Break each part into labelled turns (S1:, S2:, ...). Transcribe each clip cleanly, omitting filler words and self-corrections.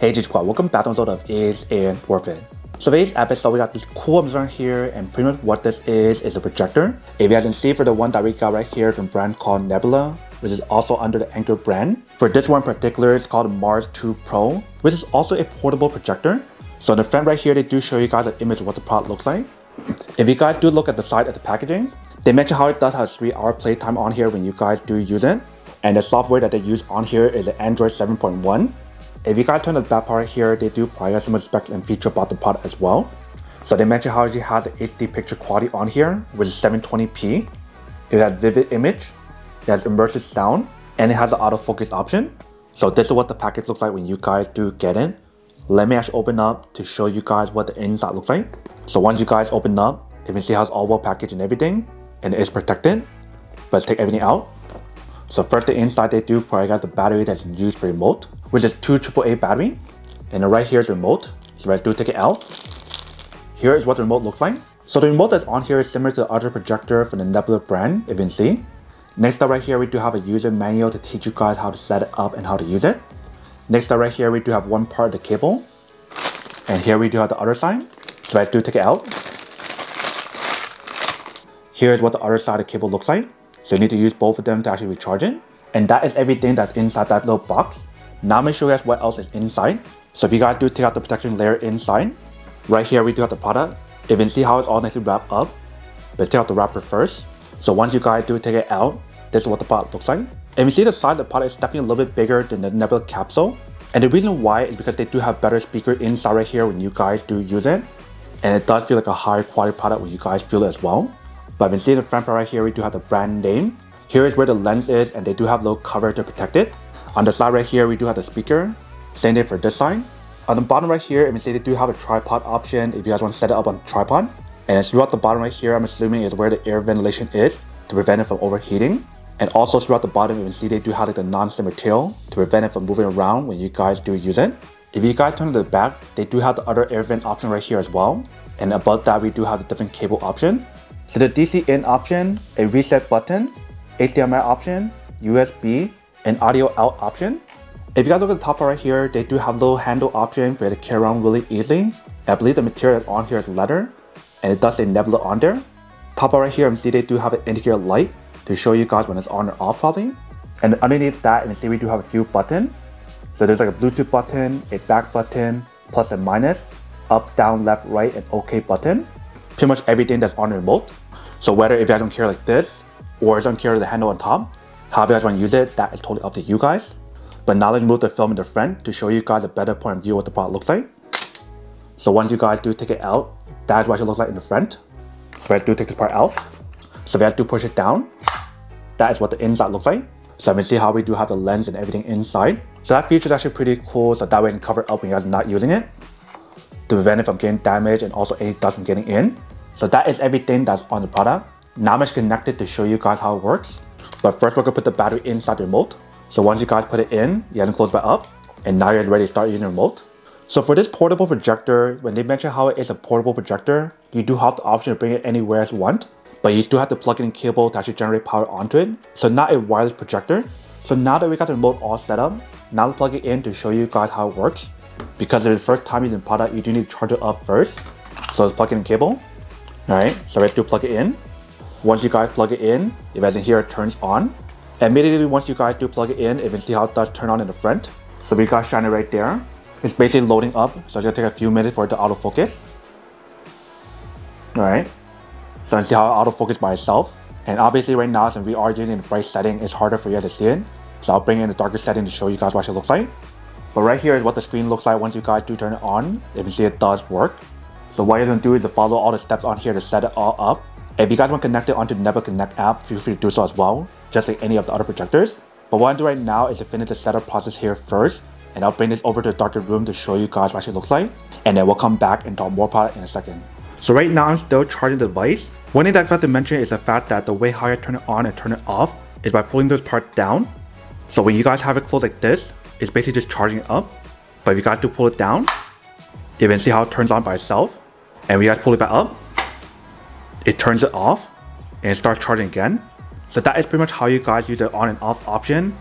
S1: Hey G Squad, welcome back to an episode of Is and Worth It. So today's episode, we got this cool design here, and pretty much what this is a projector. If you guys can see, for the one that we got right here from a brand called Nebula, which is also under the Anker brand. For this one in particular, it's called Mars 2 Pro, which is also a portable projector. So in the front right here, they do show you guys an image of what the product looks like. If you guys do look at the side of the packaging, they mention how it does have 3-hour playtime on here when you guys do use it. And the software that they use on here is the Android 7.1. If you guys turn the back part here, they do provide some specs and features about the product as well. So they mention how it has the HD picture quality on here, which is 720p. It has vivid image, it has immersive sound, and it has an autofocus option. So this is what the package looks like when you guys do get it. Let me actually open up to show you guys what the inside looks like. So once you guys open up, you can see how it's all well packaged and everything, and it is protected. Let's take everything out. So first, the inside, they do provide guys the battery that's used for remote, which is 2 AAA battery. And then right here is the remote. So let's do take it out. Here is what the remote looks like. So the remote that's on here is similar to the other projector from the Nebula brand, if you can see. Next up right here, we do have a user manual to teach you guys how to set it up and how to use it. Next up right here, we do have one part of the cable. And here we do have the other side. So let's do take it out. Here's what the other side of the cable looks like. So you need to use both of them to actually recharge it. And that is everything that's inside that little box. Now I'm going to show you guys what else is inside. So if you guys do take out the protection layer inside, right here we do have the product. You can see how it's all nicely wrapped up. Let's take out the wrapper first. So once you guys do take it out, this is what the product looks like. And you see the side of the product is definitely a little bit bigger than the Nebula Capsule. And the reason why is because they do have better speaker inside right here when you guys do use it. And it does feel like a higher quality product when you guys feel it as well. But you can see in the front part right here, we do have the brand name. Here is where the lens is, and they do have a little cover to protect it. On the side right here, we do have the speaker. Same thing for this side. On the bottom right here, you can see they do have a tripod option if you guys want to set it up on a tripod. And throughout the bottom right here, I'm assuming is where the air ventilation is to prevent it from overheating. And also throughout the bottom, you can see they do have like the non-slip material to prevent it from moving around when you guys do use it. If you guys turn to the back, they do have the other air vent option right here as well. And above that, we do have a different cable option. So the DC in option, a reset button, HDMI option, USB, and audio out option. If you guys look at the top right here, they do have a little handle option for you to carry around really easily. I believe the material that's on here is leather, and it does say Nebula on there. Top right here, you can see they do have an indicator light to show you guys when it's on or off probably. And underneath that, you can see we do have a few buttons. So there's like a Bluetooth button, a back button, plus and minus, up, down, left, right, and OK button. Pretty much everything that's on the remote. So whether if you guys don't care like this, or don't care the handle on top, however you guys want to use it, that is totally up to you guys. But now let's move the film in the front to show you guys a better point of view of what the product looks like. So once you guys do take it out, that is what it looks like in the front. So let's do take this part out. So if you guys do push it down, that is what the inside looks like. So you can see how we do have the lens and everything inside. So that feature is actually pretty cool, so that way you can cover it up when you guys are not using it, to prevent it from getting damaged and also any dust from getting in. So that is everything that's on the product. Now I'm just connected to show you guys how it works. But first we're going to put the battery inside the remote. So once you guys put it in, you guys can close that up. And now you're ready to start using the remote. So for this portable projector, when they mention how it is a portable projector, you do have the option to bring it anywhere as you want. But you still have to plug in a cable to actually generate power onto it. So not a wireless projector. So now that we got the remote all set up, now let's plug it in to show you guys how it works. Because if it's the first time using the product, you do need to charge it up first. So let's plug in the cable. Alright, so let's do plug it in. Once you guys plug it in, if as in here it turns on. Immediately once you guys do plug it in, you can see how it does turn on in the front. So we got shine it right there. It's basically loading up, so it's gonna take a few minutes for it to autofocus. Alright, so you can see how it autofocus by itself. And obviously right now, since we are using the bright setting, it's harder for you to see it. So I'll bring in the darker setting to show you guys what it looks like. But right here is what the screen looks like once you guys do turn it on. You can see it does work. So what you're going to do is to follow all the steps on here to set it all up. If you guys want to connect it onto the Nebula Connect app, feel free to do so as well, just like any of the other projectors. But what I'm doing right now is to finish the setup process here first, and I'll bring this over to the darker room to show you guys what it actually looks like. And then we'll come back and talk more about it in a second. So right now I'm still charging the device. One thing that I forgot to mention is the fact that the way how I turn it on and turn it off is by pulling this part down. So when you guys have it closed like this, it's basically just charging it up. But if you guys do pull it down, you can see how it turns on by itself. And when you guys pull it back up, it turns it off and it starts charging again. So that is pretty much how you guys use the on and off option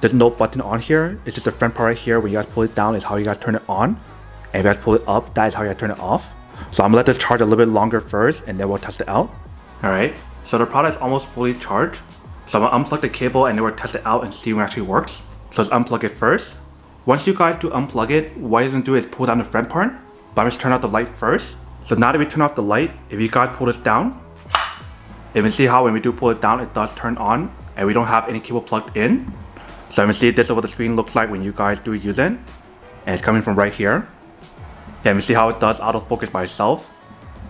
S1: there's no button on here. It's just the front part right here. When you guys pull it down is how you guys turn it on. And if you guys pull it up, that is how you guys turn it off. So I'm gonna let this charge a little bit longer first and then we'll test it out. Alright, so the product is almost fully charged. So I'm gonna unplug the cable and then we'll test it out and see when it actually works. So let's unplug it first. Once you guys do unplug it, what you're gonna do is pull down the front part. But I'm just turn off the light first. So now that we turn off the light, if you guys pull this down, you can see how when we do pull it down, it does turn on and we don't have any cable plugged in. So you can see this is what the screen looks like when you guys do use it. And it's coming from right here. Yeah, you can see how it does autofocus by itself.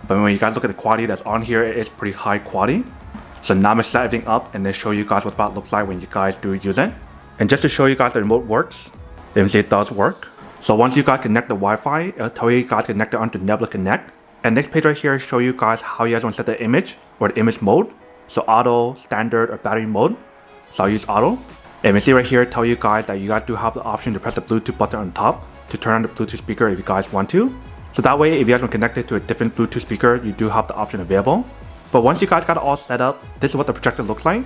S1: But when you guys look at the quality that's on here, it is pretty high quality. So now I'm gonna set everything up and then show you guys what that looks like when you guys do use it. And just to show you guys the remote works, you can see it does work. So once you guys connect the Wi-Fi, it'll tell you guys to connect it onto Nebula Connect. And next page right here show you guys how you guys want to set the image or the image mode. So auto, standard, or battery mode. So I'll use auto. And you see right here tell you guys that you guys do have the option to press the Bluetooth button on top to turn on the Bluetooth speaker if you guys want to. So that way if you guys want to connect it to a different Bluetooth speaker, you do have the option available. But once you guys got it all set up, this is what the projector looks like.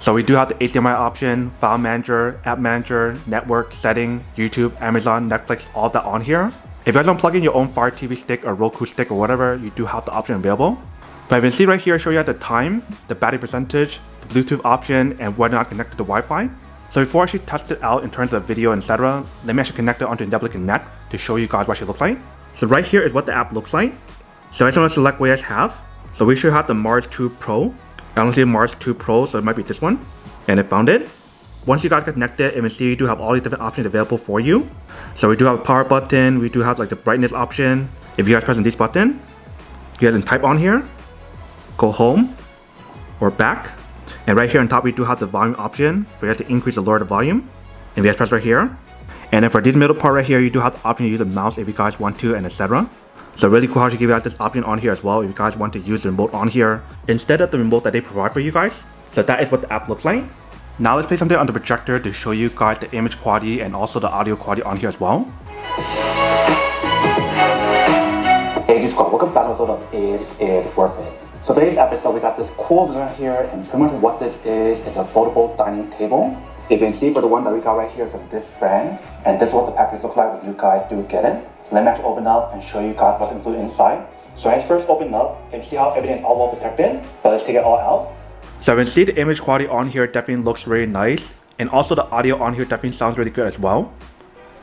S1: So we do have the HDMI option, file manager, app manager, network, setting, YouTube, Amazon, Netflix, all of that on here. If you guys don't plug in your own Fire TV stick or Roku stick or whatever, you do have the option available. But you can see right here, show you guys the time, the battery percentage, the Bluetooth option, and whether or not connected to Wi-Fi. So before I actually test it out in terms of video, etc., let me actually connect it onto Nebula Connect to show you guys what it looks like. So right here is what the app looks like. So I just want to select what you guys have. So we should have the Mars 2 Pro. I don't see Mars 2 Pro, so it might be this one. And I found it. Once you guys get connected, you can see you do have all these different options available for you. So we do have a power button, we do have like the brightness option. If you guys press on this button, you guys can type on here, go home, or back. And right here on top, we do have the volume option for you guys to increase or lower the volume. If you guys press right here. And then for this middle part right here, you do have the option to use a mouse if you guys want to, and etc. So really cool how you give you guys this option on here as well if you guys want to use the remote on here instead of the remote that they provide for you guys. So that is what the app looks like. Now let's play something on the projector to show you guys the image quality and also the audio quality on here as well. Hey G Squad, welcome back to episode of Is It Worth It? So today's episode we got this cool design here, and pretty much what this is a foldable dining table. If you can see for the one that we got right here from this brand, and this is what the package looks like when you guys do get it. Let me actually open up and show you guys what's included inside. So let's first open up and see how everything is all well protected. But let's take it all out. So you can see the image quality on here definitely looks really nice. And also the audio on here definitely sounds really good as well.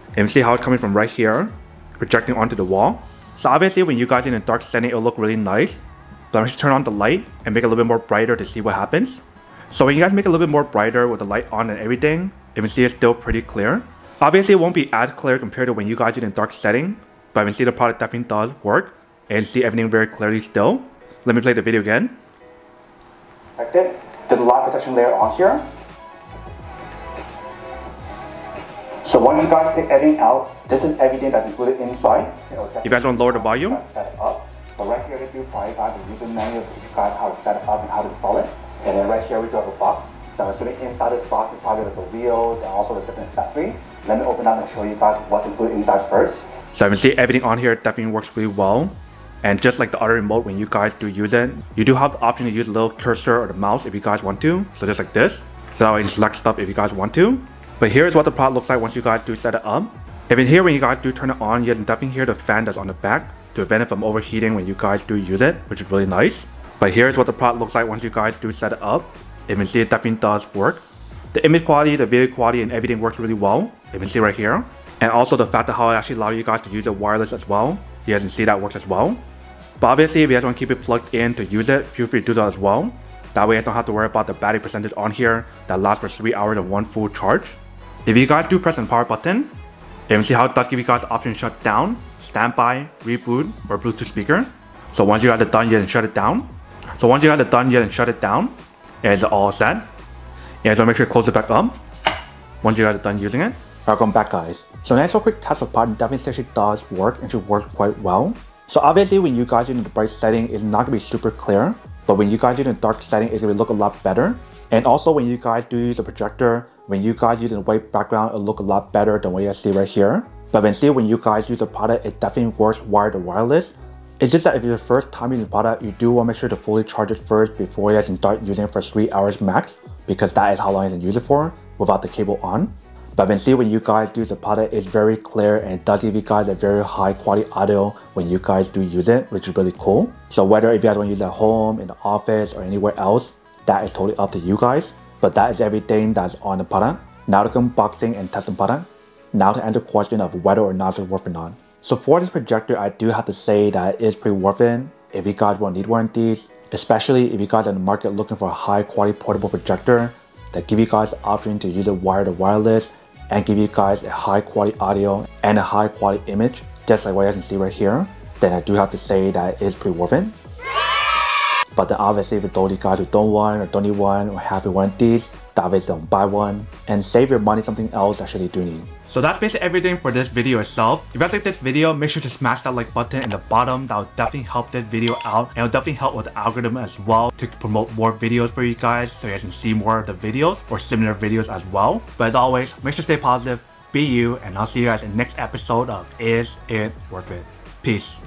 S1: You can see how it's coming from right here, projecting onto the wall. So obviously when you guys in a dark setting, it'll look really nice. But I'm just turn on the light and make it a little bit more brighter to see what happens. So when you guys make it a little bit more brighter with the light on and everything, you can see it's still pretty clear. Obviously it won't be as clear compared to when you guys in a dark setting, but you can see the product definitely does work and see everything very clearly still. Let me play the video again. There's a lot of protection layer on here. So once you guys take everything out, this is everything that's included inside. You guys want to lower the volume? Set it up. But right here, if you probably got the user manual to teach you guys how to set it up and how to install it. And then right here, we do have a box. So I'm assuming inside this box is probably like the wheels and also the different accessories. Let me open up and show you guys what's included inside first. So you can see everything on here definitely works really well. And just like the other remote, when you guys do use it, you do have the option to use a little cursor or the mouse if you guys want to. So just like this. So that way you select stuff if you guys want to. But here's what the product looks like once you guys do set it up. If in here when you guys do turn it on, you can definitely hear the fan that's on the back to prevent it from overheating when you guys do use it, which is really nice. But here's what the product looks like once you guys do set it up. You can see it definitely does work. The image quality, the video quality, and everything works really well. You can see right here. And also the fact that how it actually allows you guys to use it wireless as well. You guys can see that works as well. But obviously if you guys want to keep it plugged in to use it, feel free to do that as well. That way you guys don't have to worry about the battery percentage on here that lasts for 3 hours of one full charge. If you guys do press the power button, you can see how it does give you guys the option to shut down, standby, reboot, or Bluetooth speaker. So once you guys are done, you can shut it down. So once you guys are done, you can shut it down. And it's all set. You guys want to make sure to close it back up once you guys are done using it. Welcome back guys. So next, a quick test of part definitely actually does work and should work quite well. So obviously when you guys are in the bright setting, it's not going to be super clear. But when you guys are in the dark setting, it's going to look a lot better. And also when you guys do use a projector, when you guys use a white background, it'll look a lot better than what you guys see right here. But when you guys use the product, it definitely works wired to wireless. It's just that if you're the first time using the product, you do want to make sure to fully charge it first before you guys can start using it for 3 hours max, because that is how long you can use it for without the cable on. But then see when you guys use the product, it's very clear and it does give you guys a very high quality audio when you guys do use it, which is really cool. So whether if you guys want to use it at home, in the office, or anywhere else, that is totally up to you guys. But that is everything that's on the product. Now to unboxing and test the product. Now to answer the question of whether or not it's worth it or not. So for this projector, I do have to say that it is pretty worth it if you guys won't need one of these, especially if you guys are in the market looking for a high quality portable projector that give you guys the option to use it wired or wireless and give you guys a high quality audio and a high quality image, just like what you guys can see right here, then I do have to say that it is pretty worth it. But then obviously for those of you guys who don't want or don't need one or have one of these, obviously don't buy one and save your money something else actually do need. So that's basically everything for this video itself. If you guys like this video, make sure to smash that like button in the bottom. That will definitely help this video out and it will definitely help with the algorithm as well to promote more videos for you guys so you guys can see more of the videos or similar videos as well. But as always, make sure to stay positive, be you, and I'll see you guys in the next episode of Is It Worth It? Peace.